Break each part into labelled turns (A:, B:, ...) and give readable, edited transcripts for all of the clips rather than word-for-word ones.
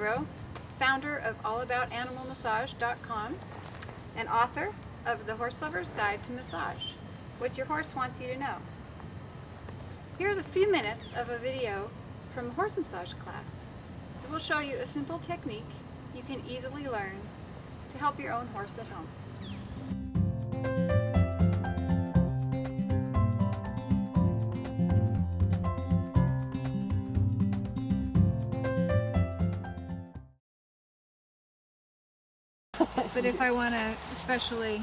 A: Ayrault, founder of allaboutanimalmassage.com and author of The Horse Lover's Guide to Massage, What Your Horse Wants You to Know. Here's a few minutes of a video from a horse massage class. It will show you a simple technique you can easily learn to help your own horse at home. But if I want to especially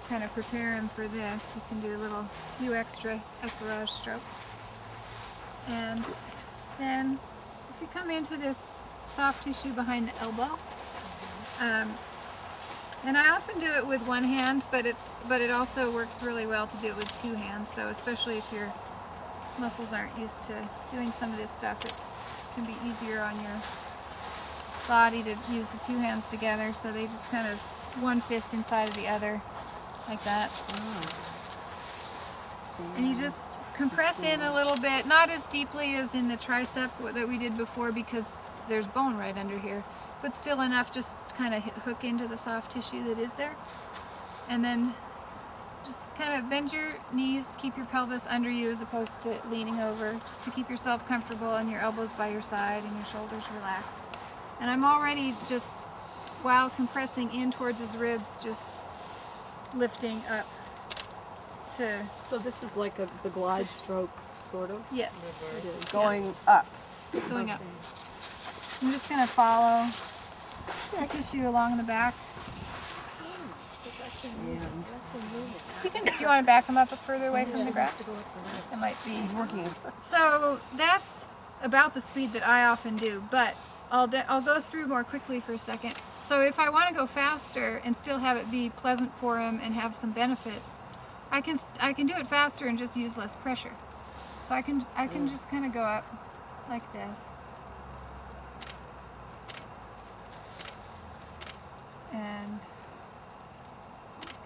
A: kind of prepare him for this, you can do a few extra efferage strokes. And then if you come into this soft tissue behind the elbow, and I often do it with one hand, but it also works really well to do it with two hands. So especially if your muscles aren't used to doing some of this stuff, it can be easier on your body to use the two hands together, so they just kind of one fist inside of the other like that. And you just compress in a little bit, not as deeply as in the tricep that we did before because there's bone right under here, but still enough just to kind of hook into the soft tissue that is there. And then just kind of bend your knees, keep your pelvis under you as opposed to leaning over, just to keep yourself comfortable and your elbows by your side and your shoulders relaxed. And I'm already just, while compressing in towards his ribs, just lifting up to...
B: So this is like the glide stroke, sort of?
A: Yeah.
B: It is.
C: Going up.
A: Going up. I'm just going to follow the tissue along the back. Do you want to back him up further away from the grass? It might be.
C: He's working.
A: So that's about the speed that I often do, but I'll go through more quickly for a second. So if I want to go faster and still have it be pleasant for him and have some benefits, I can do it faster and just use less pressure. So I can just kind of go up like this.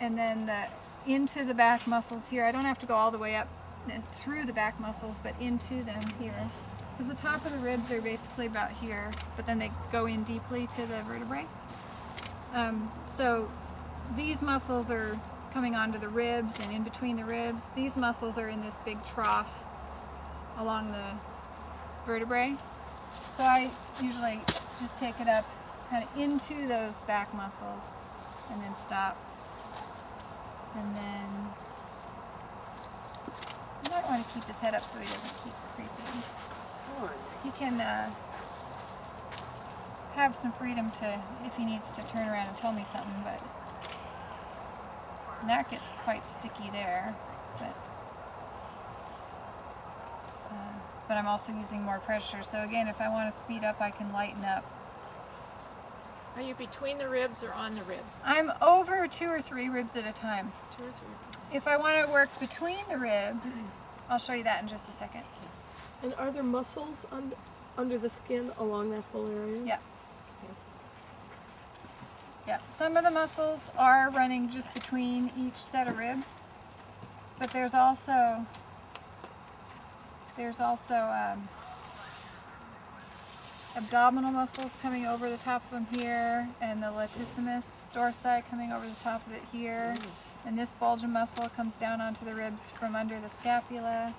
A: And then into the back muscles here. I don't have to go all the way up and through the back muscles, but into them here. Because the top of the ribs are basically about here, but then they go in deeply to the vertebrae. So these muscles are coming onto the ribs and in between the ribs. These muscles are in this big trough along the vertebrae. So I usually just take it up kind of into those back muscles and then stop. And then you might want to keep his head up so he doesn't keep creeping. He can have some freedom to, if he needs to turn around and tell me something, but that gets quite sticky there. But I'm also using more pressure. So again, if I want to speed up, I can lighten up.
B: Are you between the ribs or on the rib?
A: I'm over 2 or 3 ribs at a time.
B: 2 or 3.
A: If I want to work between the ribs, I'll show you that in just a second.
B: And are there muscles under the skin along that whole area?
A: Yeah. Yeah, some of the muscles are running just between each set of ribs, but there's also abdominal muscles coming over the top of them here, and the latissimus dorsi coming over the top of it here, and this bulging muscle comes down onto the ribs from under the scapula.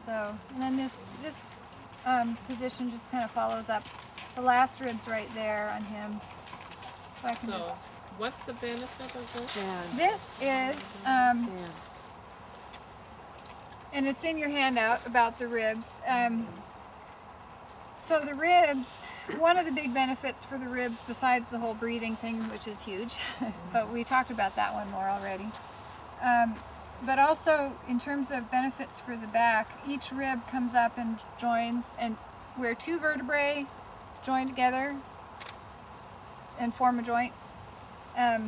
A: So, and then this position just kind of follows up the last ribs right there on him. So I can
B: So,
A: just...
B: what's the benefit of this?
A: This is, and it's in your handout about the ribs. So the ribs, one of the big benefits for the ribs, besides the whole breathing thing, which is huge, but we talked about that one more already. But also in terms of benefits for the back, each rib comes up and joins, and where 2 vertebrae join together and form a joint, a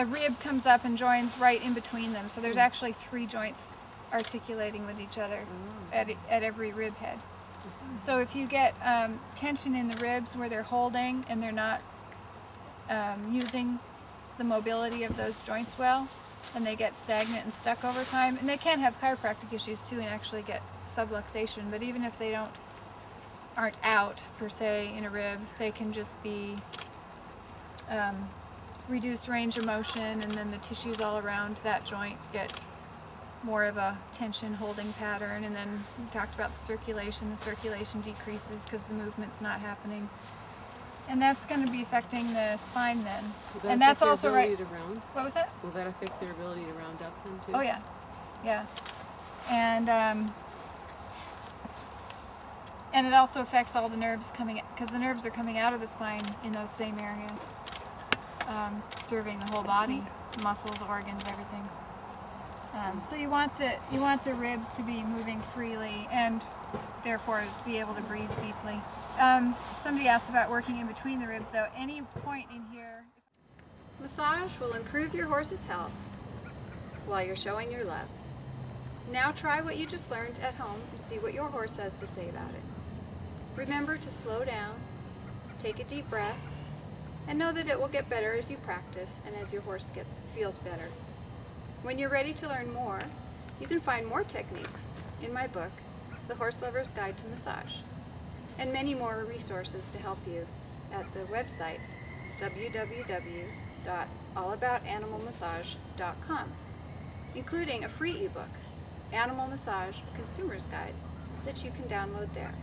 A: rib comes up and joins right in between them. So there's actually 3 joints articulating with each other at every rib head. So if you get tension in the ribs where they're holding and they're not using the mobility of those joints well, and they get stagnant and stuck over time, and they can have chiropractic issues too and actually get subluxation, but even if they don't aren't out per se in a rib. They can just be reduced range of motion, and then the tissues all around that joint get more of a tension holding pattern. And then we talked about the circulation. The circulation decreases because the movement's not happening. And that's going to be affecting the spine then.
B: Will that
A: And that's
B: affect their
A: also
B: ability
A: right.
B: to round?
A: What was that?
B: Will that affect their ability to round up then too?
A: Oh yeah, yeah. And it also affects all the nerves coming, because the nerves are coming out of the spine in those same areas, serving the whole body, muscles, organs, everything. So you want the ribs to be moving freely and therefore be able to breathe deeply. Somebody asked about working in between the ribs, though. Any point in here.
C: Massage will improve your horse's health while you're showing your love. Now try what you just learned at home and see what your horse has to say about it. Remember to slow down, take a deep breath, and know that it will get better as you practice and as your horse feels better. When you're ready to learn more, you can find more techniques in my book, The Horse Lover's Guide to Massage, and many more resources to help you at the website www.allaboutanimalmassage.com, including a free ebook, Animal Massage Consumer's Guide, that you can download there.